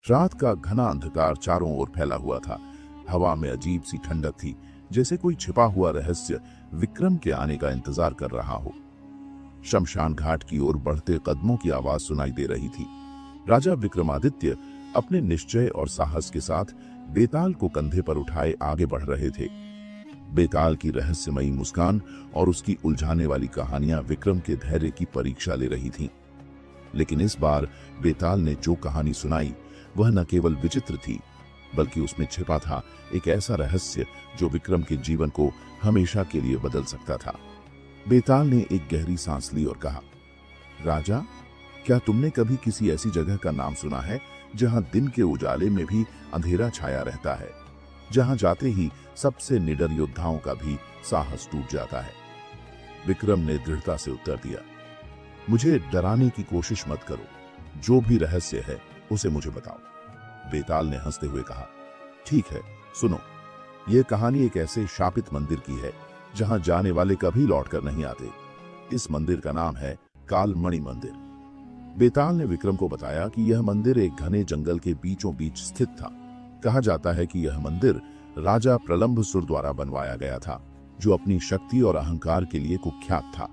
रात का घना अंधकार चारों ओर फैला हुआ था। हवा में अजीब सी ठंडक थी, जैसे कोई छिपा हुआ रहस्य विक्रम के आने का इंतजार कर रहा हो। शमशान घाट की ओर बढ़ते कदमों की आवाज सुनाई दे रही थी। राजा विक्रमादित्य अपने निश्चय और साहस के साथ बेताल को कंधे पर उठाए आगे बढ़ रहे थे। बेताल की रहस्यमयी मुस्कान और उसकी उलझाने वाली कहानियां विक्रम के धैर्य की परीक्षा ले रही थीं। लेकिन इस बार बेताल ने जो कहानी सुनाई वह न केवल विचित्र थी, बल्कि उसमें छिपा था एक ऐसा रहस्य जो विक्रम के जीवन को हमेशा के लिए बदल सकता था। बेताल ने एक गहरी सांस ली और कहा, राजा, क्या तुमने कभी किसी ऐसी जगह का नाम सुना है जहां दिन के उजाले में भी अंधेरा छाया रहता है, जहां जाते ही सबसे निडर योद्धाओं का भी साहस टूट जाता है? विक्रम ने दृढ़ता से उत्तर दिया, मुझे डराने की कोशिश मत करो, जो भी रहस्य है उसे मुझे बताओ। बेताल ने हंसते हुए कहा, ठीक है, सुनो। यह कहानी एक ऐसे शापित मंदिर की है जहां जाने वाले कभी लौटकर नहीं आते। इस मंदिर का नाम है कालमणि मंदिर। बेताल ने विक्रम को बताया कि यह मंदिर एक घने जंगल के बीचों बीच स्थित था। कहा जाता है कि यह मंदिर राजा प्रलंभसुर द्वारा बनवाया गया था, जो अपनी शक्ति और अहंकार के लिए कुख्यात था।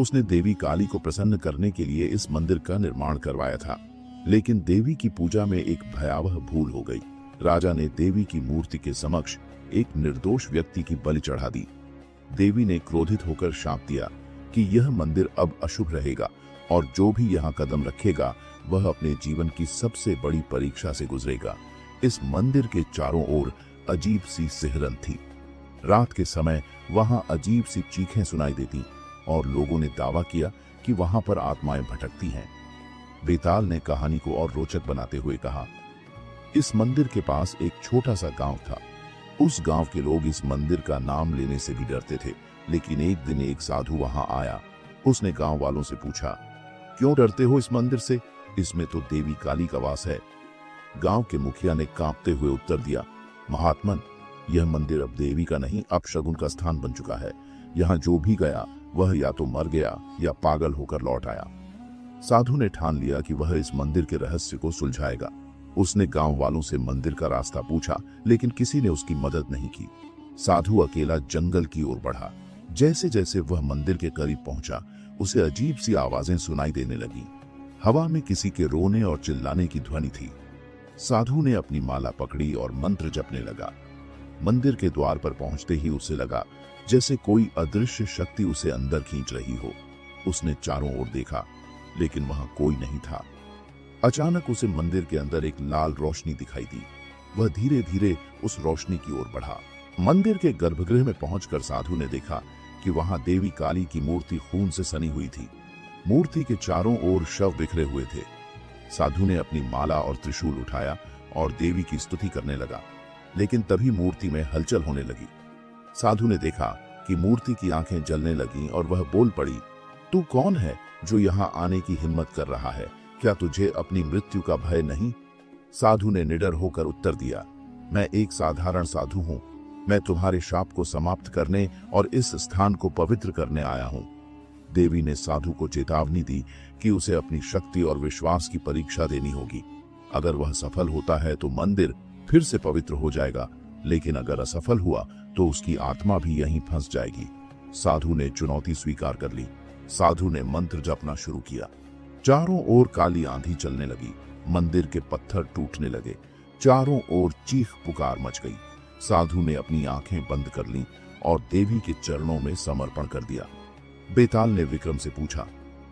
उसने देवी काली को प्रसन्न करने के लिए इस मंदिर का निर्माण करवाया था, लेकिन देवी की पूजा में एक भयावह भूल हो गई। राजा ने देवी की मूर्ति के समक्ष एक निर्दोष व्यक्ति की बलि चढ़ा दी। देवी ने क्रोधित होकर शाप दिया कि यह मंदिर अब अशुभ रहेगा और जो भी यहाँ कदम रखेगा वह अपने जीवन की सबसे बड़ी परीक्षा से गुजरेगा। इस मंदिर के चारों ओर अजीब सी सिहरन थी। रात के समय वहां अजीब सी चीखें सुनाई देती और लोगों ने दावा किया कि वहां पर आत्माएं भटकती हैं। बेताल ने कहानी को और रोचक बनाते हुए कहा, इस मंदिर के पास एक छोटा सा गांव था। उस गांव के लोग इस मंदिर का नाम लेने से भी डरते थे, लेकिन एक दिन एक साधु वहां आया। उसने गांव वालों से पूछा, क्यों डरते हो इस मंदिर से? इसमें तो देवी काली का वास है। गांव के मुखिया ने कांपते हुए उत्तर दिया, महात्मन, यह मंदिर अब देवी का नहीं, अपशगुन का स्थान बन चुका है। यहाँ जो भी गया वह या तो मर गया या पागल होकर लौट आया। साधु ने ठान लिया कि वह इस मंदिर के रहस्य को सुलझाएगा। उसने गांव वालों से मंदिर का रास्ता पूछा, लेकिन किसी ने उसकी मदद नहीं की। साधु अकेला जंगल की ओर बढ़ा। जैसे जैसे वह मंदिर के करीब पहुंचा, उसे अजीब सी आवाजें सुनाई देने लगी। हवा में किसी के रोने और चिल्लाने की ध्वनि थी। साधु ने अपनी माला पकड़ी और मंत्र जपने लगा। मंदिर के द्वार पर पहुंचते ही उसे लगा जैसे कोई अदृश्य शक्ति उसे अंदर खींच रही हो। उसने चारों ओर देखा, लेकिन वहां कोई नहीं था। अचानक उसे मंदिर के अंदर एक लाल रोशनी दिखाई दी। वह धीरे धीरे उस रोशनी की ओर बढ़ा। मंदिर के गर्भगृह में पहुंचकर साधु ने देखा कि वहां देवी काली की मूर्ति खून से सनी हुई थी। मूर्ति के चारों ओर शव बिखरे हुए थे। साधु ने अपनी माला और त्रिशूल उठाया और देवी की स्तुति करने लगा, लेकिन तभी मूर्ति में हलचल होने लगी। साधु ने देखा कि मूर्ति की आंखें जलने लगीं और वह बोल पड़ी, तू कौन है जो यहाँ आने की हिम्मत कर रहा है? क्या तुझे अपनी मृत्यु का भय नहीं? साधु ने निडर होकर उत्तर दिया, मैं एक साधारण साधु हूँ। मैं तुम्हारे शाप को समाप्त करने और इस स्थान को पवित्र करने आया हूँ। देवी ने साधु को चेतावनी दी कि उसे अपनी शक्ति और विश्वास की परीक्षा देनी होगी। अगर वह सफल होता है तो मंदिर फिर से पवित्र हो जाएगा, लेकिन अगर असफल हुआ तो उसकी आत्मा भी यहीं फंस जाएगी। साधु ने चुनौती स्वीकार कर ली। साधु ने मंत्र जपना शुरू किया। चारों ओर काली आंधी चलने लगी। मंदिर के पत्थर टूटने लगे। चारों ओर चीख पुकार मच गई। साधु ने अपनी आंखें बंद कर लीं और देवी के चरणों में समर्पण कर दिया। बेताल ने विक्रम से पूछा,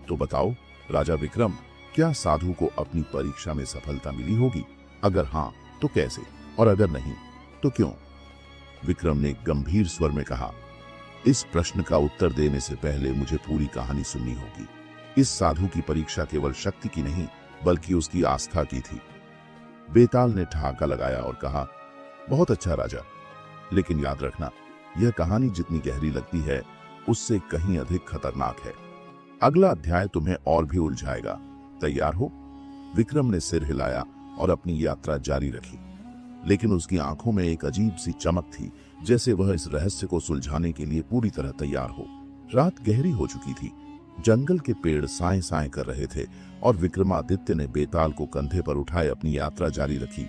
तो बताओ राजा विक्रम, क्या साधु को अपनी परीक्षा में सफलता मिली होगी? अगर हाँ तो कैसे, और अगर नहीं तो क्यों? विक्रम ने गंभीर स्वर में कहा, इस प्रश्न का उत्तर देने से पहले मुझे पूरी कहानी सुननी होगी। इस साधु की परीक्षा केवल शक्ति की नहीं, बल्कि उसकी आस्था की थी। बेताल ने ठहाका लगाया और कहा, बहुत अच्छा राजा, लेकिन याद रखना, यह कहानी जितनी गहरी लगती है उससे कहीं अधिक खतरनाक है। अगला अध्याय तुम्हें और भी उलझाएगा। तैयार हो? विक्रम ने सिर हिलाया और अपनी यात्रा जारी रखी, लेकिन उसकी आंखों में एक अजीब सी चमक थी, जैसे वह इस रहस्य को सुलझाने के लिए पूरी तरह तैयार हो। रात गहरी हो चुकी थी। जंगल के पेड़ साए साए कर रहे थे और विक्रमादित्य ने बेताल को कंधे पर उठाए अपनी यात्रा जारी रखी।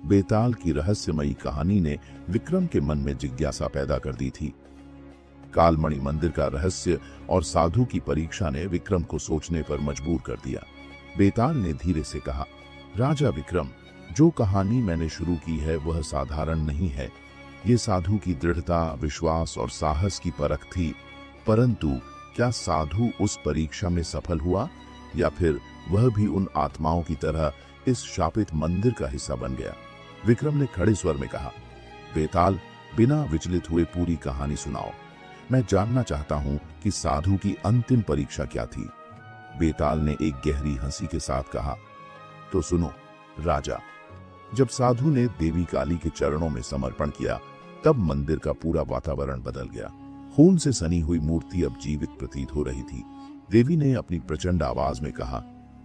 बेताल की रहस्यमयी कहानी ने विक्रम के मन में जिज्ञासा पैदा कर दी थी। कालमणि मंदिर का रहस्य और साधु की परीक्षा ने विक्रम को सोचने पर मजबूर कर दिया। बेताल ने धीरे से कहा, राजा विक्रम, जो कहानी मैंने शुरू की है वह साधारण नहीं है। ये साधु की दृढ़ता, विश्वास और साहस की परख थी। परंतु क्या साधु उस परीक्षा में सफल हुआ या फिर वह भी उन आत्माओं की तरह इस शापित मंदिर का हिस्सा बन गया? विक्रम ने खड़े स्वर में कहा, बेताल, बिना विचलित हुए पूरी कहानी सुनाओ। मैं जानना चाहता हूं कि साधु की अंतिम परीक्षा क्या थी। बेताल ने एक गहरी हंसी के साथ कहा, तो सुनो राजा, जब साधु ने देवी काली के चरणों में समर्पण किया तब मंदिर का पूरा वातावरण बदल गया। खून से सनी हुई मूर्ति अब जीवित प्रतीत हो रही थी। देवी ने अपनी प्रचंड आवाज में कहा,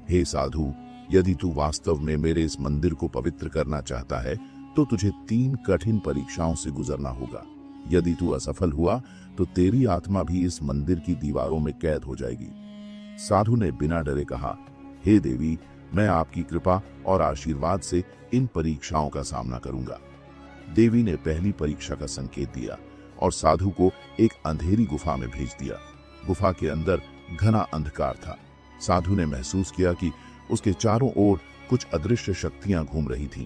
हे साधु, यदि तू वास्तव में मेरे इस मंदिर को पवित्र करना चाहता है तो तुझे 3 कठिन परीक्षाओं से गुजरना होगा। यदि तू असफल हुआ तो तेरी आत्मा भी इस मंदिर की दीवारों में कैद हो जाएगी। साधु ने बिना डरे कहा, हे देवी, मैं आपकी कृपा और आशीर्वाद से इन परीक्षाओं का सामना करूंगा। देवी ने पहली परीक्षा का संकेत दिया और साधु को एक अंधेरी गुफा में भेज दिया। गुफा के अंदर घना अंधकार था। साधु ने महसूस किया कि उसके चारों ओर कुछ अदृश्य शक्तियां घूम रही थीं।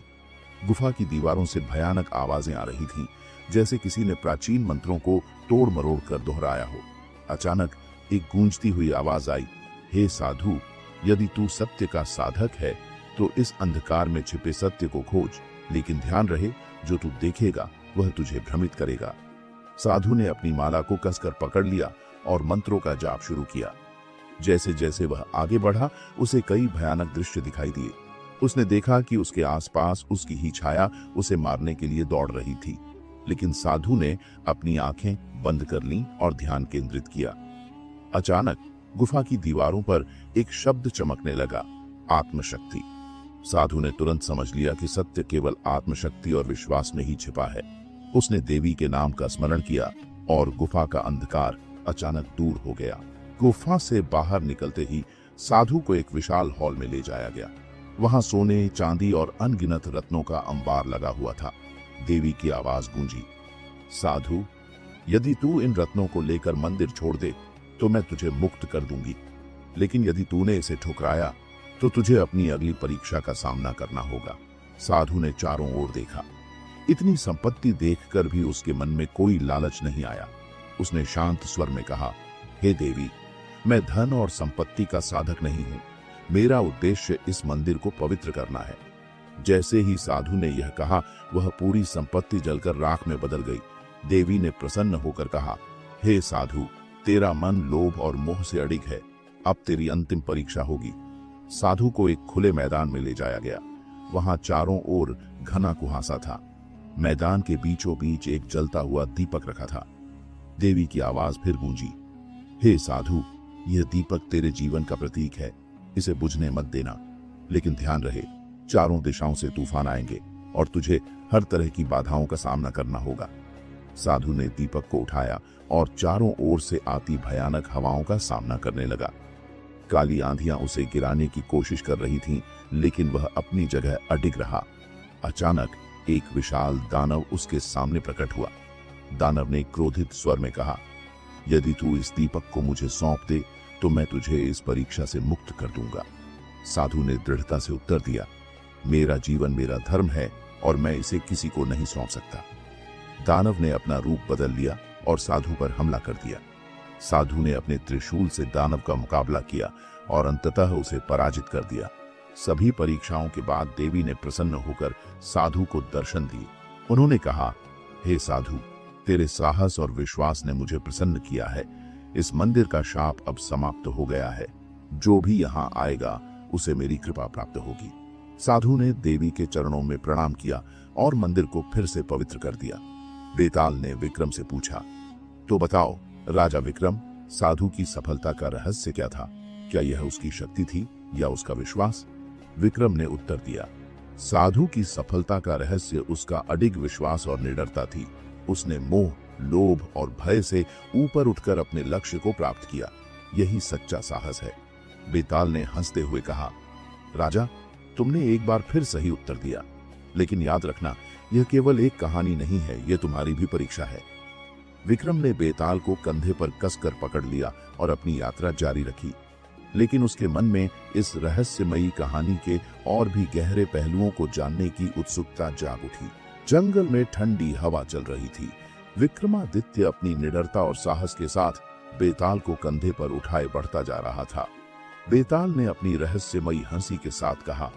गुफा की दीवारों से भयानक आवाजें आ रही थीं, जैसे किसी ने प्राचीन मंत्रों को तोड़ मरोड़ कर दोहराया हो। अचानक एक गूंजती हुई आवाज आई, हे साधु, यदि तू सत्य का साधक है तो इस अंधकार में छिपे सत्य को खोज, लेकिन ध्यान रहे, जो तू देखेगा वह तुझे भ्रमित करेगा। साधु ने अपनी माला को कसकर पकड़ लिया और मंत्रों का जाप शुरू किया। जैसे जैसे वह आगे बढ़ा, उसे कई भयानक दृश्य दिखाई दिए। उसने देखा कि उसके आसपास उसकी ही छाया उसे मारने के लिए दौड़ रही थी, लेकिन साधु ने अपनी आंखें बंद कर लीं और ध्यान केंद्रित किया। अचानक गुफा की दीवारों पर एक शब्द चमकने लगा, आत्मशक्ति। साधु ने तुरंत समझ लिया कि सत्य केवल आत्मशक्ति और विश्वास में ही छिपा है। उसने देवी के नाम का स्मरण किया और गुफा का अंधकार अचानक दूर हो गया। गुफा से बाहर निकलते ही साधु को एक विशाल हॉल में ले जाया गया। वहां सोने, चांदी और अनगिनत रत्नों का अंबार लगा हुआ था। देवी की आवाज गूंजी, साधु, यदि तू इन रत्नों को लेकर मंदिर छोड़ दे तो मैं तुझे मुक्त कर दूंगी, लेकिन यदि तूने इसे ठुकराया तो तुझे अपनी अगली परीक्षा का सामना करना होगा। साधु ने चारों ओर देखा। इतनी संपत्ति देखकर भी उसके मन में कोई लालच नहीं आया। उसने शांत स्वर में कहा, हे देवी, मैं धन और संपत्ति का साधक नहीं हूं। मेरा उद्देश्य इस मंदिर को पवित्र करना है। जैसे ही साधु ने यह कहा, वह पूरी संपत्ति जलकर राख में बदल गई। देवी ने प्रसन्न होकर कहा, हे साधु, तेरा मन लोभ और मोह से अडिग है। अब तेरी अंतिम परीक्षा होगी। साधु को एक खुले मैदान में ले जाया गया। वहां चारों ओर घना कुहासा था। मैदान के बीचों बीच एक जलता हुआ दीपक रखा था। देवी की आवाज फिर गूंजी, हे साधु, यह दीपक तेरे जीवन का प्रतीक है। इसे बुझने मत देना, लेकिन ध्यान रहे, चारों दिशाओं से तूफान आएंगे और तुझे हर तरह की बाधाओं का सामना करना होगा। साधु ने दीपक को उठाया और चारों ओर से आती भयानक हवाओं का सामना करने लगा। काली आंधियां उसे गिराने की कोशिश कर रही थीं, लेकिन वह अपनी जगह अडिग रहा। अचानक एक विशाल दानव उसके सामने प्रकट हुआ। दानव ने क्रोधित स्वर में कहा, यदि तू इस दीपक को मुझे सौंप दे तो मैं तुझे इस परीक्षा से मुक्त कर दूंगा। साधु ने दृढ़ता से उत्तर दिया, मेरा जीवन मेरा धर्म है और मैं इसे किसी को नहीं सौंप सकता। दानव ने अपना रूप बदल लिया और साधु पर हमला कर दिया। साधु ने अपने त्रिशूल से दानव का मुकाबला किया और अंततः उसे पराजित कर दिया। सभी परीक्षाओं के बाद देवी ने प्रसन्न होकर साधु को दर्शन दिए। उन्होंने कहा, हे साधु, तेरे साहस और विश्वास ने मुझे प्रसन्न किया है। इस मंदिर का शाप अब समाप्त हो गया है। जो भी यहाँ आएगा उसे मेरी कृपा प्राप्त होगी। साधु ने देवी के चरणों में प्रणाम किया और मंदिर को फिर से पवित्र कर दिया। बेताल ने विक्रम से पूछा, तो बताओ राजा विक्रम, साधु की सफलता का रहस्य क्या था? क्या यह उसकी शक्ति थी या उसका विश्वास? विक्रम ने उत्तर दिया, साधु की सफलता का रहस्य उसका अडिग विश्वास और निडरता थी। उसने मोह, लोभ और भय से ऊपर उठकर अपने लक्ष्य को प्राप्त किया। यही सच्चा साहस है। बेताल ने हंसते हुए कहा, राजा, तुमने एक बार फिर सही उत्तर दिया, लेकिन याद रखना, यह केवल एक कहानी नहीं है, यह तुम्हारी भी परीक्षा है। विक्रम ने बेताल को कंधे पर कसकर पकड़ लिया और अपनी यात्रा जारी रखी, लेकिन उसके मन में इस रहस्यमयी कहानी के और भी गहरे पहलुओं को जानने की उत्सुकता जाग उठी। जंगल में ठंडी हवा चल रही थी। विक्रमादित्य अपनी निडरता और साहस के साथ बेताल को कंधे पर उठाए बढ़ता जा रहा था। बेताल ने अपनी रहस्यमयी हंसी के साथ कहा,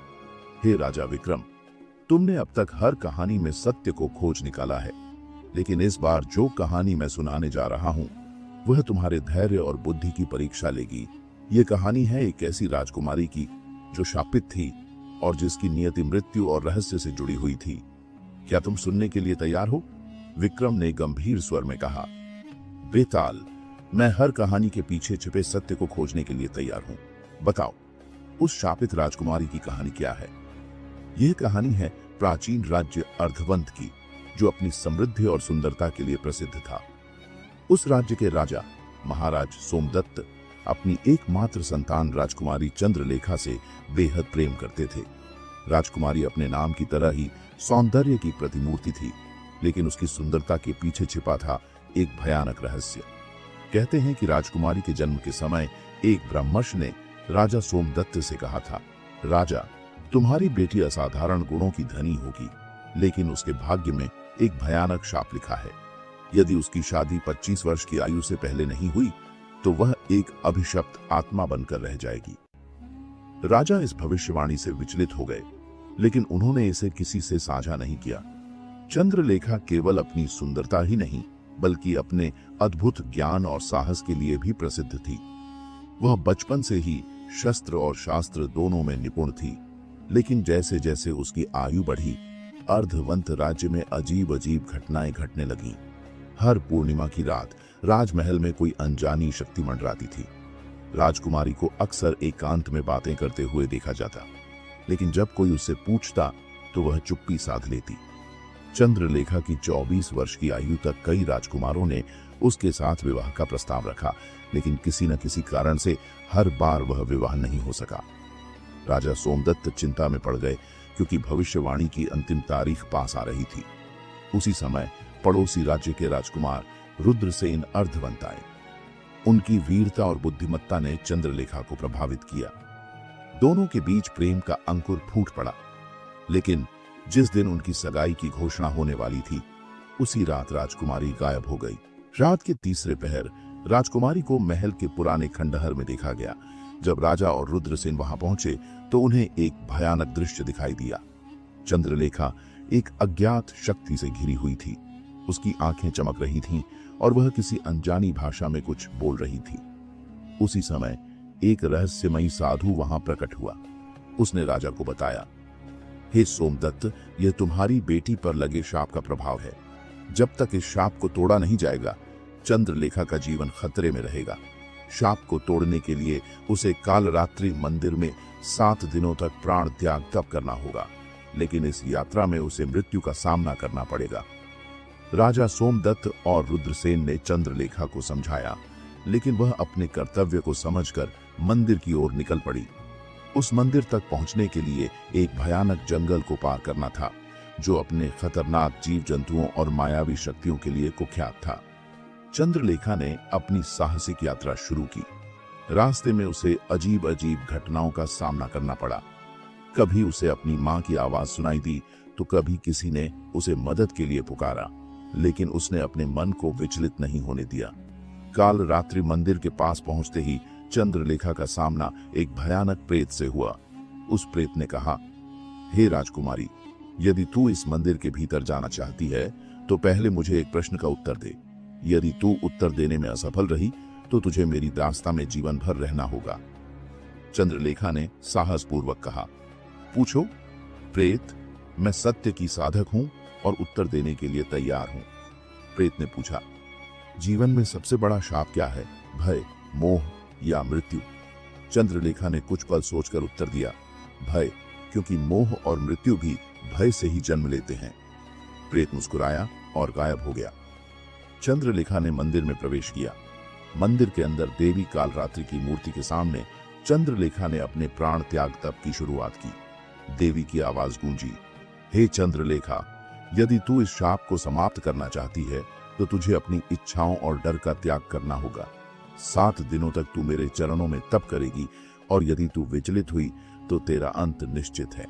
हे राजा विक्रम, तुमने अब तक हर कहानी में सत्य को खोज निकाला है, लेकिन इस बार जो कहानी मैं सुनाने जा रहा हूं वह तुम्हारे धैर्य और बुद्धि की परीक्षा लेगी। ये कहानी है एक ऐसी राजकुमारी की जो शापित थी और जिसकी नियति मृत्यु और रहस्य से जुड़ी हुई थी। क्या तुम सुनने के लिए तैयार हो? विक्रम ने गंभीर स्वर में कहा। बेताल, मैं हर कहानी के पीछे छिपे सत्य को खोजने के लिए तैयार हूं। बताओ, उस शापित राजकुमारी की कहानी क्या है? यह कहानी है प्राचीन राज्य अर्धवंत की, जो अपनी समृद्धि और सुंदरता के लिए प्रसिद्ध था। उस राज्य के राजा महाराज सोमदत्त अपनी एकमात्र संतान राजकुमारी चंद्रलेखा से बेहद प्रेम करते थे। राजकुमारी अपने नाम की तरह ही सौंदर्य की प्रतिमूर्ति थी, लेकिन उसकी सुंदरता के पीछे छिपा था एक भयानक रहस्य। कहते हैं कि राजकुमारी के जन्म के समय एक ब्रह्मर्षि ने राजा सोमदत्त से कहा था, राजा, तुम्हारी बेटी असाधारण गुणों की धनी होगी, लेकिन उसके भाग्य में एक भयानक शाप लिखा है। यदि उसकी शादी 25 वर्ष की आयु से पहले नहीं हुई तो वह एक अभिशप्त आत्मा बनकर रह जाएगी। राजा इस भविष्यवाणी से विचलित हो गए, लेकिन उन्होंने इसे किसी से साझा नहीं किया। चंद्रलेखा केवल अपनी सुंदरता ही नहीं, बल्कि अपने अद्भुत ज्ञान और साहस के लिए भी प्रसिद्ध थी। वह बचपन से ही शस्त्र और शास्त्र दोनों में निपुण थी, लेकिन जैसे जैसे उसकी आयु बढ़ी, अर्धवंत राज्य में अजीब अजीब घटनाएं घटने लगीं। हर पूर्णिमा की रात राजमहल में कोई अनजानी शक्ति मंडराती थी। राजकुमारी को अक्सर एकांत में बातें करते हुए देखा जाता, लेकिन जब कोई उससे पूछता तो वह चुप्पी साध लेती। चंद्रलेखा की 24 वर्ष की आयु तक कई राजकुमारों ने उसके साथ विवाह का प्रस्ताव रखा, लेकिन किसी न किसी कारण से हर बार वह विवाह नहीं हो सका। राजा सोमदत्त चिंता में पड़ गए, क्योंकि भविष्यवाणी की अंतिम तारीख पास आ रही थी। उसी समय पड़ोसी राज्य के राजकुमार रुद्रसेन अर्धवंत आए। उनकी वीरता और बुद्धिमत्ता ने चंद्रलेखा को प्रभावित किया। दोनों के बीच प्रेम का अंकुर फूट पड़ा, लेकिन जिस दिन उनकी सगाई की घोषणा होने वाली थी, उसी रात राजकुमारी गायब हो गई। रात के तीसरे पहर राजकुमारी को महल के पुराने खंडहर में देखा गया। जब राजा और रुद्रसेन वहां पहुंचे तो उन्हें एक भयानक दृश्य दिखाई दिया। चंद्रलेखा एक अज्ञात शक्ति से घिरी हुई थी। उसकी आंखें चमक रही थीं और वह किसी अनजानी भाषा में कुछ बोल रही थी। उसी समय एक रहस्यमयी साधु वहां प्रकट हुआ। उसने राजा को बताया, हे सोमदत्त, यह तुम्हारी बेटी पर लगे शाप का प्रभाव है। जब तक इस शाप को तोड़ा नहीं जाएगा, चंद्रलेखा का जीवन खतरे में रहेगा। शाप को तोड़ने के लिए उसे कालरात्रि मंदिर में 7 दिनों तक प्राण त्याग तप करना होगा, लेकिन इस यात्रा में उसे मृत्यु का सामना करना पड़ेगा। राजा सोमदत्त और रुद्रसेन ने चंद्रलेखा को समझाया, लेकिन वह अपने कर्तव्य को समझकर मंदिर की ओर निकल पड़ी। उस मंदिर तक पहुंचने के लिए एक भयानक जंगल को पार करना था, जो अपने खतरनाक जीव जंतुओं और मायावी शक्तियों के लिए कुख्यात था। चंद्रलेखा ने अपनी साहसिक यात्रा शुरू की। रास्ते में उसे अजीब अजीब घटनाओं का सामना करना पड़ा। कभी उसे अपनी मां की आवाज सुनाई दी तो कभी किसी ने उसे मदद के लिए पुकारा, लेकिन उसने अपने मन को विचलित नहीं होने दिया। काल रात्रि मंदिर के पास पहुंचते ही चंद्रलेखा का सामना एक भयानक प्रेत से हुआ। उस प्रेत ने कहा, हे राजकुमारी, यदि तू इस मंदिर के भीतर जाना चाहती है तो पहले मुझे एक प्रश्न का उत्तर दे। यदि तू उत्तर देने में असफल रही तो तुझे मेरी दास्ता में जीवन भर रहना होगा। चंद्रलेखा ने साहसपूर्वक कहा, पूछो प्रेत, मैं सत्य की साधक हूं और उत्तर देने के लिए तैयार हूं। प्रेत ने पूछा, जीवन में सबसे बड़ा शाप क्या है, भय, मोह या मृत्यु? चंद्रलेखा ने कुछ पल सोचकर उत्तर दिया, भय, क्योंकि मोह और मृत्यु भी भय से ही जन्म लेते हैं। प्रेत मुस्कुराया और गायब हो गया। चंद्रलेखा ने मंदिर में प्रवेश किया। मंदिर के अंदर देवी कालरात्रि की मूर्ति के सामने चंद्रलेखा ने अपने प्राण त्याग तप की शुरुआत की। देवी की आवाज गूंजी, हे चंद्रलेखा, यदि तू इस शाप को समाप्त करना चाहती है तो तुझे अपनी इच्छाओं और डर का त्याग करना होगा। 7 दिनों तक तू मेरे चरणों में तप करेगी और यदि तू विचलित हुई तो तेरा अंत निश्चित है।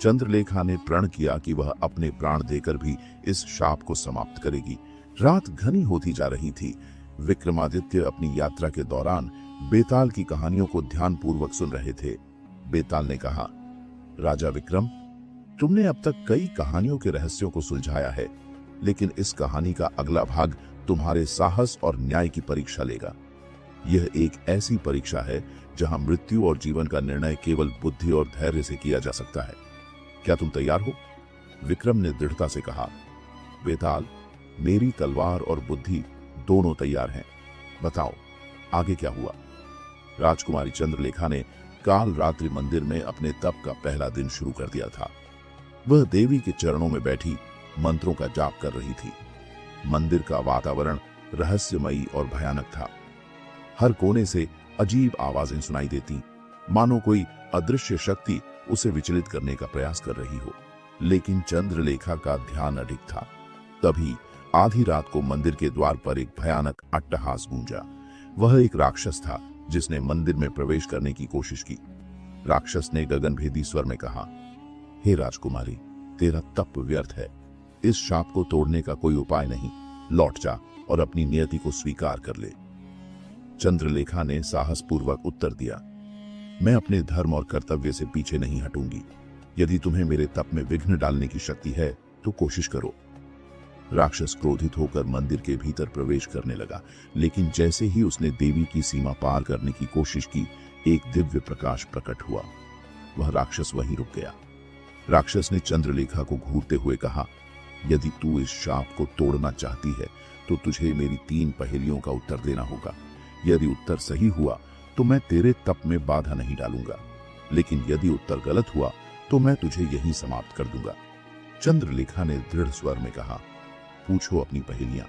चंद्रलेखा ने प्रण किया कि वह अपने प्राण देकर भी इस शाप को समाप्त करेगी। रात घनी होती जा रही थी। विक्रमादित्य अपनी यात्रा के दौरान बेताल की कहानियों को ध्यानपूर्वक सुन रहे थे। बेताल ने कहा, राजा विक्रम, तुमने अब तक कई कहानियों के रहस्यों को सुलझाया है, लेकिन इस कहानी का अगला भाग तुम्हारे साहस और न्याय की परीक्षा लेगा। यह एक ऐसी परीक्षा है जहां मृत्यु और जीवन का निर्णय केवल बुद्धि और धैर्य से किया जा सकता है। क्या तुम तैयार हो? विक्रम ने दृढ़ता से कहा। बेताल, मेरी तलवार और बुद्धि दोनों तैयार हैं। बताओ आगे क्या हुआ? राजकुमारी चंद्रलेखा ने काल रात्रि मंदिर में अपने तप का पहला दिन शुरू कर दिया था। वह देवी के चरणों में बैठी मंत्रों का जाप कर रही थी। मंदिर का वातावरण रहस्यमयी और भयानक था। हर कोने से अजीब आवाजें सुनाई देती, मानो कोई अदृश्य शक्ति उसे विचलित करने का प्रयास कर रही हो। लेकिन चंद्रलेखा का ध्यान अडिग था। तभी आधी रात को मंदिर के द्वार पर एक भयानक अट्टहास गूंजा। वह एक राक्षस था जिसने मंदिर में प्रवेश करने की कोशिश की। राक्षस ने गगनभेदी स्वर में कहा, हे राजकुमारी, तेरा तप व्यर्थ है। इस शाप को तोड़ने का कोई उपाय नहीं। लौट जा और अपनी नियति को स्वीकार कर ले। चंद्रलेखा ने साहसपूर्वक उत्तर दिया, मैं अपने धर्म और कर्तव्य से पीछे नहीं हटूंगी। यदि तुम्हें मेरे तप में विघ्न डालने की शक्ति है तो कोशिश करो। राक्षस क्रोधित होकर मंदिर के भीतर प्रवेश करने लगा, लेकिन जैसे ही उसने देवी की सीमा पार करने की कोशिश की, एक दिव्य प्रकाश प्रकट हुआ। वह राक्षस वहीं रुक गया। राक्षस ने चंद्रलेखा को घूरते हुए कहा, यदि तू इस शाप को तोड़ना चाहती है तो तुझे मेरी 3 पहेलियों का उत्तर देना होगा। यदि उत्तर सही हुआ तो मैं तेरे तप में बाधा नहीं डालूंगा, लेकिन यदि उत्तर गलत हुआ तो मैं तुझे यहीं समाप्त कर दूंगा। चंद्रलेखा ने दृढ़ स्वर में कहा, पूछो अपनी पहेलियां,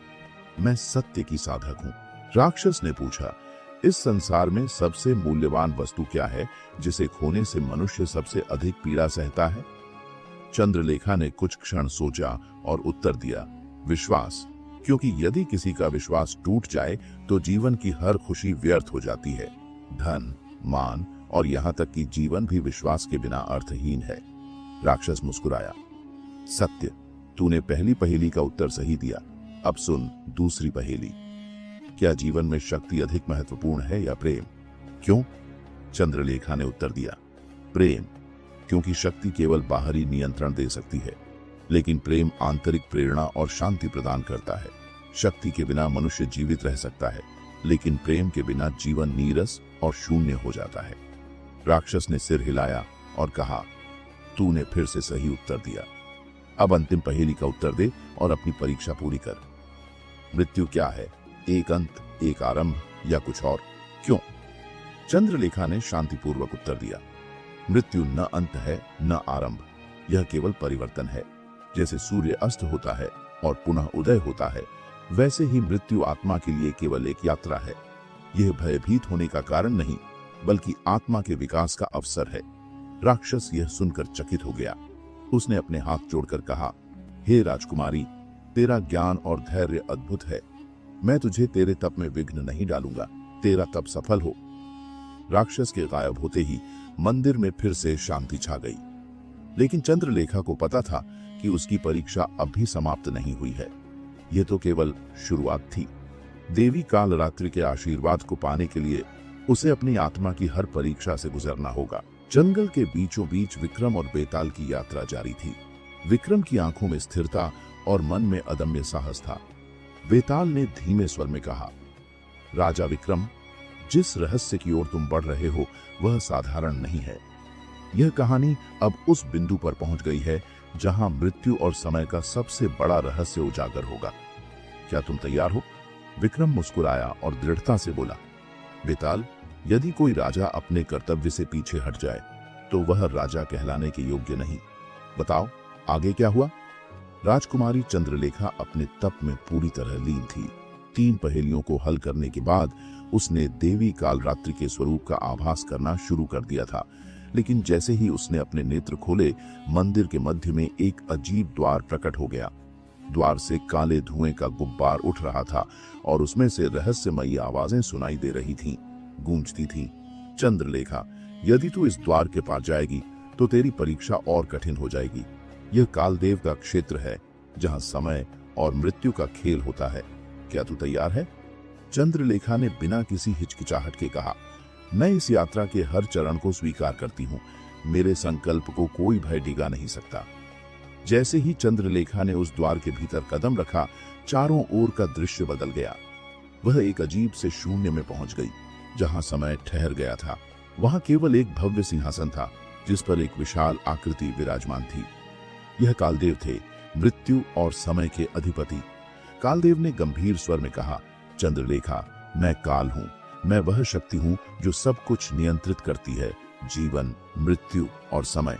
मैं सत्य की साधक हूं। राक्षस ने पूछा, इस संसार में सबसे मूल्यवान वस्तु क्या है जिसे खोने से मनुष्य सबसे अधिक पीड़ा सहता है? चंद्रलेखा ने कुछ क्षण सोचा और उत्तर दिया, विश्वास, क्योंकि यदि किसी का विश्वास टूट जाए तो जीवन की हर खुशी व्यर्थ हो जाती है। धन, मान और यहाँ तक कि जीवन भी विश्वास के बिना अर्थहीन है। राक्षस मुस्कुराया, सत्य, तूने पहली पहेली का उत्तर सही दिया। अब सुन दूसरी पहेली। क्या जीवन में शक्ति अधिक महत्वपूर्ण है या प्रेम? क्यों? चंद्रलेखा ने उत्तर दिया, प्रेम, क्योंकि शक्ति केवल बाहरी नियंत्रण दे सकती है, लेकिन प्रेम आंतरिक प्रेरणा और शांति प्रदान करता है। शक्ति के बिना मनुष्य जीवित रह सकता है, लेकिन प्रेम के बिना जीवन नीरस और शून्य हो जाता है। राक्षस ने सिर हिलाया और कहा, तूने फिर से सही उत्तर दिया। अब अंतिम पहेली का उत्तर दे और अपनी परीक्षा पूरी कर। मृत्यु क्या है? एक अंत, एक आरंभ या कुछ और? क्यों? चंद्रलेखा ने शांतिपूर्वक उत्तर दिया, मृत्यु न अंत है न आरंभ, यह केवल परिवर्तन है। जैसे सूर्य अस्त होता है और पुनः उदय होता है, वैसे ही मृत्यु आत्मा के लिए केवल एक यात्रा है। यह भयभीत होने का कारण नहीं, बल्कि आत्मा के विकास का अवसर है। राक्षस यह सुनकर चकित हो गया। उसने अपने हाथ जोड़कर कहा, हे राजकुमारी, तेरा ज्ञान और धैर्य अद्भुत है। मैं तुझे तेरे तप में विघ्न नहीं डालूंगा। तेरा तप सफल हो। राक्षस के गायब होते ही मंदिर में फिर से शांति छा गई। लेकिन चंद्रलेखा को पता था कि उसकी परीक्षा अभी समाप्त नहीं हुई है। यह तो केवल शुरुआत थी। देवी कालरात्रि के आशीर्वाद को पाने के लिए उसे अपनी आत्मा की हर परीक्षा से गुजरना होगा। जंगल के बीचों बीच विक्रम और बेताल की यात्रा जारी थी। विक्रम की आंखों में स्थिरता और मन में अदम्य साहस था। बेताल ने धीमे स्वर में कहा, राजा विक्रम, जिस रहस्य की ओर तुम बढ़ रहे हो वह साधारण नहीं है। यह कहानी अब उस बिंदु पर पहुंच गई है जहां मृत्यु और समय का सबसे बड़ा रहस्य उजागर होगा। क्या तुम तैयार हो? विक्रम मुस्कुराया और दृढ़ता से बोला, बेताल, यदि कोई राजा अपने कर्तव्य से पीछे हट जाए तो वह राजा कहलाने के योग्य नहीं। बताओ आगे क्या हुआ? राजकुमारी चंद्रलेखा अपने तप में पूरी तरह लीन थी। 3 पहेलियों को हल करने के बाद उसने देवी कालरात्रि के स्वरूप का आभास करना शुरू कर दिया था। लेकिन जैसे ही उसने अपने नेत्र खोले, मंदिर के मध्य में एक अजीब द्वार प्रकट हो गया। द्वार से काले धुएं का गुब्बार उठ रहा था और उसमें से रहस्यमयी आवाजें सुनाई दे रही थीं, गूंजती थीं। चंद्रलेखा, यदि तू इस द्वार के पार जाएगी तो तेरी परीक्षा और कठिन हो जाएगी। यह कालदेव का क्षेत्र है जहां समय और मृत्यु का खेल होता है। क्या तू तैयार है? चंद्रलेखा ने बिना किसी हिचकिचाहट के कहा, मैं इस यात्रा के हर चरण को स्वीकार करती हूँ। मेरे संकल्प को कोई भय डिगा नहीं सकता। जैसे ही चंद्रलेखा ने उस द्वार के भीतर कदम रखा, चारों ओर का दृश्य बदल गया। वह एक अजीब से शून्य में पहुंच गई, जहां समय ठहर गया था। वहां केवल एक भव्य सिंहासन था, जिस पर एक विशाल आकृति विराजमान थी। यह कालदेव थे, मृत्यु और समय के अधिपति। कालदेव ने गंभीर स्वर में कहा, चंद्रलेखा, मैं काल हूं। मैं वह शक्ति हूं जो सब कुछ नियंत्रित करती है, जीवन, मृत्यु और समय।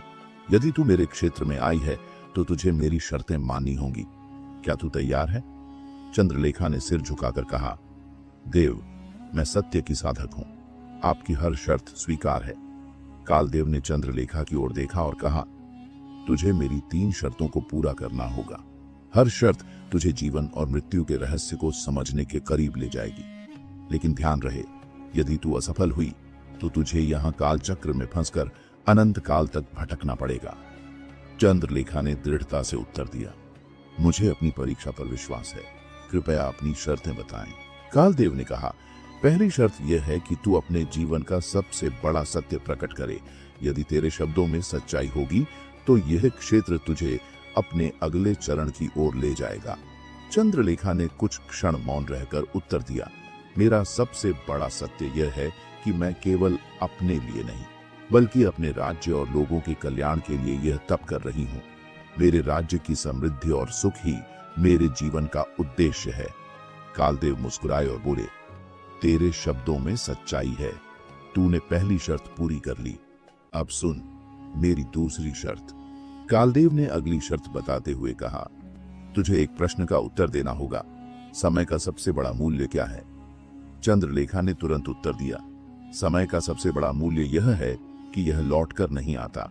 यदि तू मेरे क्षेत्र में आई है तो तुझे मेरी शर्तें माननी होंगी। क्या तू तैयार है? चंद्रलेखा ने सिर झुकाकर कहा, देव, मैं सत्य की साधक हूं। आपकी हर शर्त स्वीकार है। कालदेव ने चंद्रलेखा की ओर देखा और कहा, तुझे मेरी 3 शर्तों को पूरा करना होगा। हर शर्त तुझे जीवन और मृत्यु के रहस्य को समझने के करीब ले जाएगी। लेकिन ध्यान रहे, यदि तू असफल हुई तो तुझे यहाँ काल चक्र में फंसकर अनंत काल तक भटकना पड़ेगा। चंद्रलेखा ने दृढ़ता से उत्तर दिया, मुझे अपनी परीक्षा पर विश्वास है। कृपया अपनी शर्तें बताएं। कालदेव ने कहा, पहली शर्त यह है कि तू अपने जीवन का सबसे बड़ा सत्य प्रकट करे। यदि तेरे शब्दों में सच्चाई होगी तो यह क्षेत्र तुझे अपने अगले चरण की ओर ले जाएगा। चंद्रलेखा ने कुछ क्षण मौन रहकर उत्तर दिया, मेरा सबसे बड़ा सत्य यह है कि मैं केवल अपने लिए नहीं, बल्कि अपने राज्य और लोगों के कल्याण के लिए यह तप कर रही हूँ। मेरे राज्य की समृद्धि और सुख ही मेरे जीवन का उद्देश्य है। कालदेव मुस्कुराए और बोले, तेरे शब्दों में सच्चाई है। तूने पहली शर्त पूरी कर ली। अब सुन मेरी दूसरी शर्त। कालदेव ने अगली शर्त बताते हुए कहा, तुझे एक प्रश्न का उत्तर देना होगा। समय का सबसे बड़ा मूल्य क्या है? चंद्रलेखा ने तुरंत उत्तर दिया, समय का सबसे बड़ा मूल्य यह है कि यह लौटकर नहीं आता।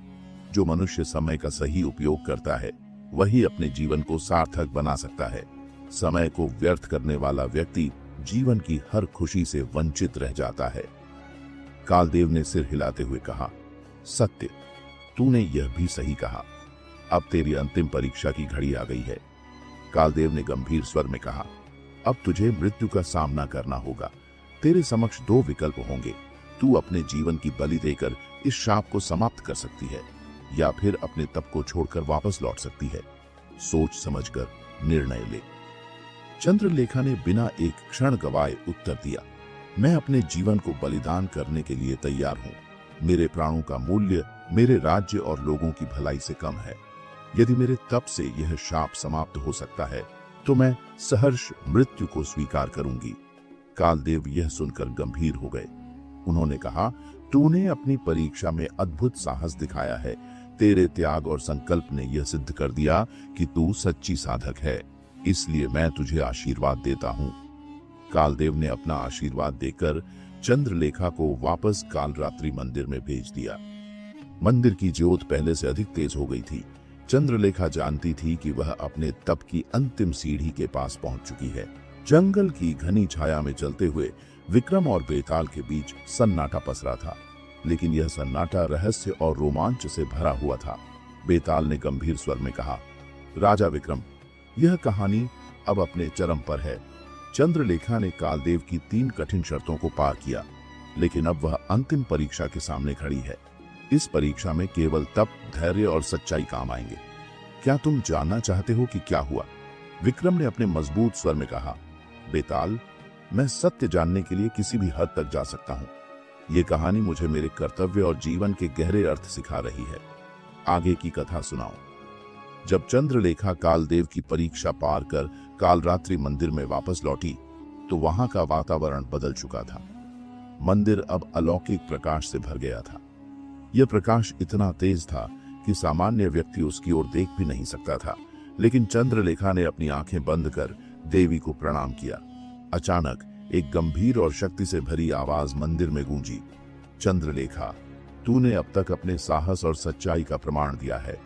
जो मनुष्य समय का सही उपयोग करता है वही अपने जीवन को सार्थक बना सकता है। समय को व्यर्थ करने वाला व्यक्ति जीवन की हर खुशी से वंचित रह जाता है। कालदेव ने सिर हिलाते हुए कहा, सत्य, तूने यह भी सही कहा। अब तेरी अंतिम परीक्षा की घड़ी आ गई है। कालदेव ने गंभीर स्वर में कहा, अब तुझे मृत्यु का सामना करना होगा। तेरे समक्ष 2 विकल्प होंगे। तू अपने जीवन की बलि देकर इस शाप को समाप्त कर सकती है, या फिर अपने तप को छोड़कर वापस लौट सकती है। सोच समझकर निर्णय ले। चंद्रलेखा ने बिना एक क्षण गवाए उत्तर दिया, मैं अपने जीवन को बलिदान करने के लिए तैयार हूँ। मेरे प्राणों का मूल्य मेरे राज्य और लोगों की भलाई से कम है। यदि मेरे तप से यह शाप समाप्त हो सकता है तो मैं सहर्ष मृत्यु को स्वीकार करूंगी। कालदेव यह सुनकर गंभीर हो गए। उन्होंने कहा, तूने अपनी परीक्षा में अद्भुत साहस दिखाया है। तेरे त्याग और संकल्प ने यह सिद्ध कर दिया कि तू सच्ची साधक है। इसलिए मैं तुझे आशीर्वाद देता हूँ। कालदेव ने अपना आशीर्वाद देकर चंद्रलेखा को वापस कालरात्रि मंदिर में भेज दिया। मंदिर की ज्योत पहले से अधिक तेज हो गई थी। चंद्रलेखा जानती थी कि वह अपने तप की अंतिम सीढ़ी के पास पहुंच चुकी है। जंगल की घनी छाया में चलते हुए विक्रम और बेताल के बीच सन्नाटा पसरा था, लेकिन यह सन्नाटा रहस्य और रोमांच से भरा हुआ था। बेताल ने गंभीर स्वर में कहा, राजा विक्रम, यह कहानी अब अपने चरम पर है। चंद्रलेखा ने कालदेव की 3 कठिन शर्तों को पार किया, लेकिन अब वह अंतिम परीक्षा के सामने खड़ी है। इस परीक्षा में केवल तप, धैर्य और सच्चाई काम आएंगे। क्या तुम जानना चाहते हो कि क्या हुआ? विक्रम ने अपने मजबूत स्वर में कहा, बेताल, मैं सत्य जानने के लिए किसी भी हद तक जा सकता हूँ। ये कहानी मुझे मेरे कर्तव्य और जीवन के गहरे अर्थ सिखा रही है। आगे की कथा सुनाओ। जब चंद्रलेखा कालदेव की परीक्षा पार कर कालरात्रि मंदिर में वापस लौटी तो वहां का वातावरण बदल चुका था। मंदिर अब अलौकिक प्रकाश से भर गया था। यह प्रकाश इतना तेज था कि सामान्य व्यक्ति उसकी ओर देख भी नहीं सकता था, लेकिन चंद्रलेखा ने अपनी आंखें बंद कर देवी को प्रणाम किया। अचानक एक गंभीर और शक्ति से भरी आवाज मंदिर में गूंजी। चंद्रलेखा, तूने अब तक अपने साहस और सच्चाई का प्रमाण दिया है,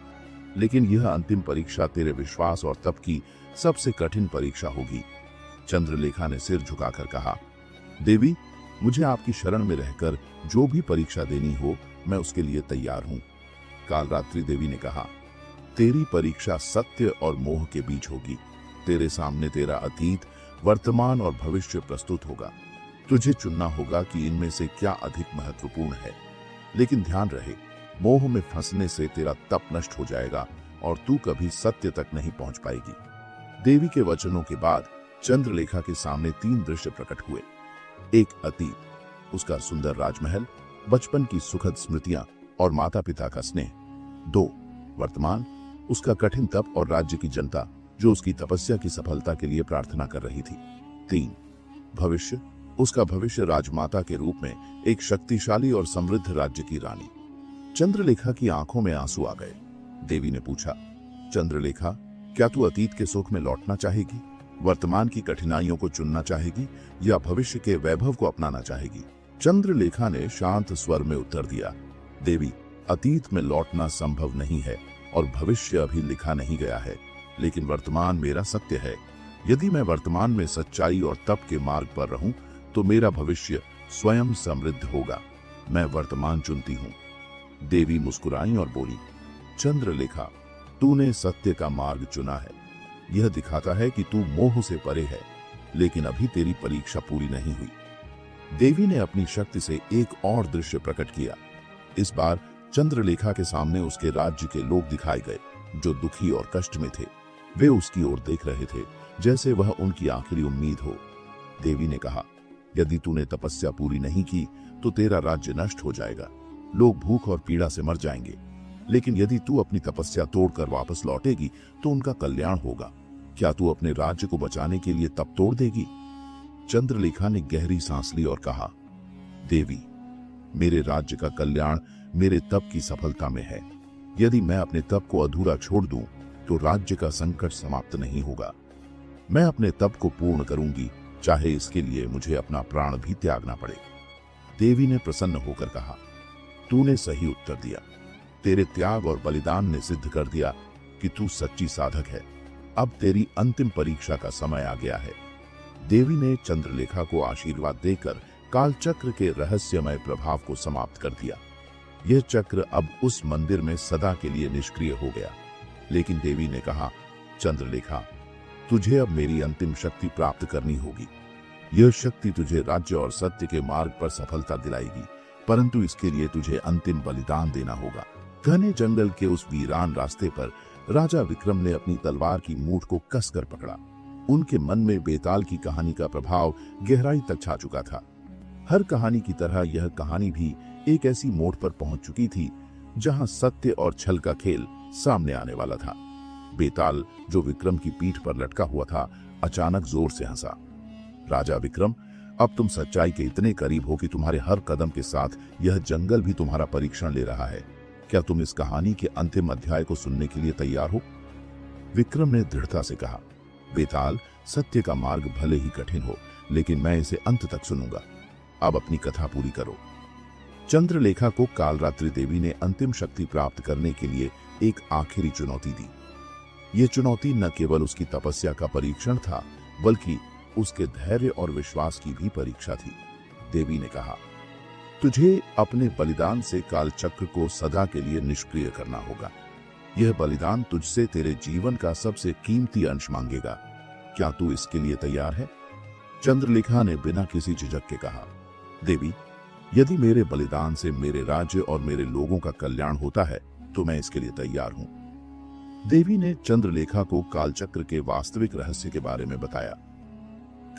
लेकिन यह अंतिम परीक्षा तेरे विश्वास और तप की सबसे कठिन परीक्षा होगी। चंद्रलेखा ने सिर झुकाकर कहा, देवी, मुझे आपकी शरण में रहकर जो भी परीक्षा देनी हो मैं उसके लिए तैयार हूं। कालरात्रि देवी ने कहा, तेरी परीक्षा सत्य और मोह के बीच होगी। तेरे सामने तेरा अतीत, वर्तमान और भविष्य प्रस्तुत होगा। तुझे चुनना होगा कि इनमें से क्या अधिक महत्वपूर्ण है। लेकिन ध्यान रहे, मोह में फंसने से तेरा तप नष्ट हो जाएगा और तू कभी सत्य तक नहीं पहुंच पाएगी। देवी के वचनों के बाद चंद्रलेखा के सामने 3 दृश्य प्रकट हुए। एक अतीत, उसका सुंदर राजमहल, बचपन की सुखद स्मृतियां और माता पिता का स्नेह। 2 वर्तमान, उसका कठिन तप और राज्य की जनता जो उसकी तपस्या की सफलता के लिए प्रार्थना कर रही थी। 3 भविष्य, उसका भविष्य राजमाता के रूप में एक शक्तिशाली और समृद्ध राज्य की रानी। चंद्रलेखा की आंखों में आंसू आ गए। देवी ने पूछा, चंद्रलेखा, क्या तू अतीत के सुख में लौटना चाहेगी, वर्तमान की कठिनाइयों को चुनना चाहेगी या भविष्य के वैभव को अपनाना चाहेगी? चंद्रलेखा ने शांत स्वर में उत्तर दिया, देवी, अतीत में लौटना संभव नहीं है और भविष्य अभी लिखा नहीं गया है, लेकिन वर्तमान मेरा सत्य है। यदि मैं वर्तमान में सच्चाई और तप के मार्ग पर रहूं तो मेरा भविष्य स्वयं समृद्ध होगा। मैं वर्तमान चुनती हूं। देवी मुस्कुराई और बोली, चंद्रलेखा, तूने सत्य का मार्ग चुना है। यह दिखाता है कि तू मोह से परे है, लेकिन अभी तेरी परीक्षा पूरी नहीं हुई। देवी ने अपनी शक्ति से एक और दृश्य प्रकट किया। इस बार चंद्रलेखा के सामने उसके राज्य के लोग दिखाए गए जो दुखी और कष्ट में थे। वे उसकी ओर देख रहे थे जैसे वह उनकी आखिरी उम्मीद हो। देवी ने कहा, यदि तूने तपस्या पूरी नहीं की तो तेरा राज्य नष्ट हो जाएगा। लोग भूख और पीड़ा से मर जाएंगे। लेकिन यदि तू अपनी तपस्या तोड़कर वापस लौटेगी तो उनका कल्याण होगा। क्या तू अपने राज्य को बचाने के लिए तप तोड़ देगी? चंद्रलेखा ने गहरी सांस ली और कहा, देवी, मेरे राज्य का कल्याण मेरे तप की सफलता में है। यदि मैं अपने तप को अधूरा छोड़ दूं तो राज्य का संकट समाप्त नहीं होगा। मैं अपने तप को पूर्ण करूंगी, चाहे इसके लिए मुझे अपना प्राण भी त्यागना पड़े। देवी ने प्रसन्न होकर कहा, तूने सही उत्तर दिया। तेरे त्याग और बलिदान ने सिद्ध कर दिया कि तू सच्ची साधक है। अब तेरी अंतिम परीक्षा का समय आ गया है। देवी ने चंद्रलेखा को आशीर्वाद देकर कालचक्र के रहस्यमय प्रभाव को समाप्त कर दिया। यह चक्र अब उस मंदिर में सदा के लिए निष्क्रिय हो गया। लेकिन देवी ने कहा, चंद्रलेखा, तुझे अब मेरी अंतिम शक्ति प्राप्त करनी होगी। यह शक्ति तुझे राज्य और सत्य के मार्ग पर सफलता दिलाएगी, परंतु इसके लिए तुझे अंतिम बलिदान देना होगा। घने जंगल के उस वीरान रास्ते पर राजा विक्रम ने अपनी तलवार की मूठ को कसकर पकड़ा। उनके मन में बेताल की कहानी का प्रभाव गहराई तक छा चुका था। हर कहानी की तरह यह कहानी भी एक ऐसी मोड़ पर पहुंच चुकी थी जहां सत्य और छल का खेल सामने आने वाला था। बेताल, जो विक्रम की पीठ पर लटका हुआ था, अचानक जोर से हंसा। राजा विक्रम, अब तुम सच्चाई के इतने करीब हो कि तुम्हारे हर कदम के साथ यह जंगल भी तुम्हारा परीक्षण ले रहा है। क्या तुम इस कहानी के अंतिम अध्याय को सुनने के लिए तैयार हो? विक्रम ने दृढ़ता से कहा, बेताल, सत्य का मार्ग भले ही कठिन हो, लेकिन मैं इसे अंत तक सुनूंगा। अब अपनी कथा पूरी करो। चंद्रलेखा को कालरात्रि देवी ने अंतिम शक्ति प्राप्त करने के लिए एक आखिरी चुनौती दी। यह चुनौती न केवल उसकी तपस्या का परीक्षण था, बल्कि उसके धैर्य और विश्वास की भी परीक्षा थी। देवी ने कहा, तुझे अपने बलिदान से कालचक्र को सदा के लिए निष्क्रिय करना होगा। यह बलिदान तुझसे तेरे जीवन का सबसे कीमती अंश मांगेगा। क्या तू इसके लिए तैयार है? चंद्रलेखा ने बिना किसी झिझक के कहा, देवी, यदि मेरे बलिदान से मेरे राज्य और मेरे लोगों का कल्याण होता है तो मैं इसके लिए तैयार हूं। देवी ने चंद्रलेखा को कालचक्र के वास्तविक रहस्य के बारे में बताया।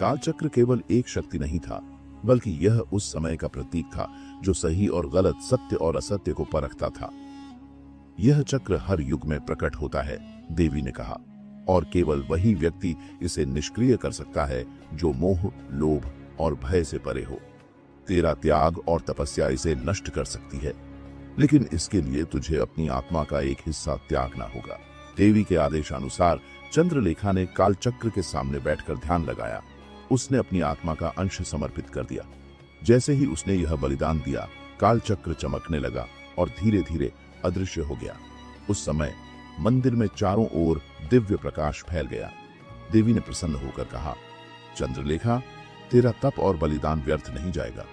कालचक्र केवल एक शक्ति नहीं था, बल्कि यह उस समय का प्रतीक था जो सही और गलत, सत्य और असत्य को परखता था। यह चक्र हर युग में प्रकट होता है, देवी ने कहा, और केवल वही व्यक्ति इसे निष्क्रिय कर सकता है जो मोह, लोभ और भय से परे हो। तेरा त्याग और तपस्या इसे नष्ट कर सकती है, लेकिन इसके लिए तुझे अपनी आत्मा का एक हिस्सा त्यागना होगा। देवी के आदेशानुसार चंद्रलेखा ने कालचक्र के सामने बैठकर ध्यान लगाया। उसने अपनी आत्मा का अंश समर्पित कर दिया। जैसे ही उसने यह बलिदान दिया, काल चक्र चमकने लगा और धीरे धीरे अदृश्य हो गया। उस समय मंदिर में चारों ओर दिव्य प्रकाश फैल गया। देवी ने प्रसन्न होकर कहा, चंद्रलेखा, तेरा तप और बलिदान व्यर्थ नहीं जाएगा।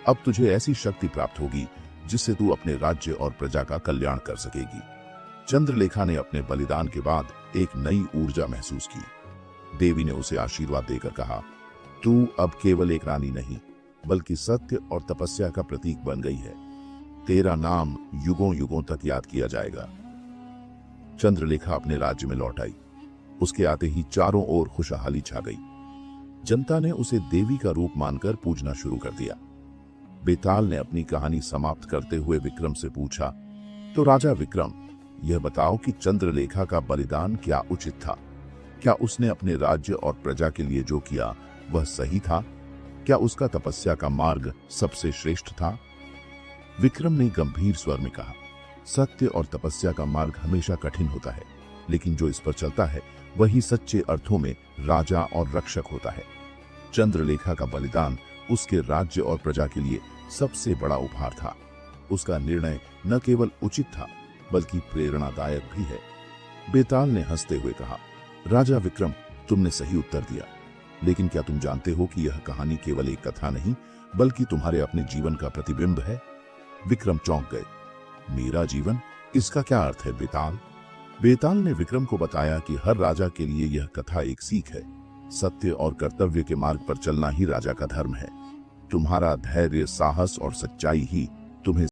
अब तुझे ऐसी शक्ति प्राप्त होगी जिससे तू अपने राज्य और प्रजा का कल्याण कर सकेगी। चंद्रलेखा ने अपने बलिदान के बाद एक नई ऊर्जा महसूस की। देवी ने उसे आशीर्वाद देकर कहा, तू अब केवल एक रानी नहीं, बल्कि सत्य और तपस्या का प्रतीक बन गई है। तेरा नाम युगों युगों तक याद किया जाएगा। चंद्रलेखा अपने राज्य में लौट आई। उसके आते ही चारों ओर खुशहाली छा गई। जनता ने उसे देवी का रूप मानकर पूजना शुरू कर दिया। बेताल ने अपनी कहानी समाप्त करते हुए विक्रम से पूछा, तो राजा विक्रम, यह बताओ कि चंद्रलेखा का बलिदान क्या उचित था? क्या उसने अपने राज्य और प्रजा के लिए जो किया वह सही था? क्या उसका तपस्या का मार्ग सबसे श्रेष्ठ था? विक्रम ने गंभीर स्वर में कहा, सत्य और तपस्या का मार्ग हमेशा कठिन होता है, लेकिन जो इस पर चलता है वही सच्चे अर्थों में राजा और रक्षक होता है। चंद्रलेखा का बलिदान उसके राज्य और प्रजा के लिए सबसे बड़ा उपहार था। उसका निर्णय न केवल उचित था, बल्कि प्रेरणादायक भी है। बेताल ने हंसते हुए कहा, राजा विक्रम, तुमने सही उत्तर दिया, लेकिन क्या तुम जानते हो कि यह कहानी केवल एक कथा नहीं, बल्कि तुम्हारे अपने जीवन का प्रतिबिंब है? विक्रम चौंक गए। मेरा जीवन? इसका क्या अर्थ है बेताल? बेताल ने विक्रम को बताया कि हर राजा के लिए यह कथा एक सीख है। सत्य और कर्तव्य के मार्ग पर चलना ही राजा का धर्म है। तुम्हारा धैर्य, साहस और सच्चाई ही तुम्हें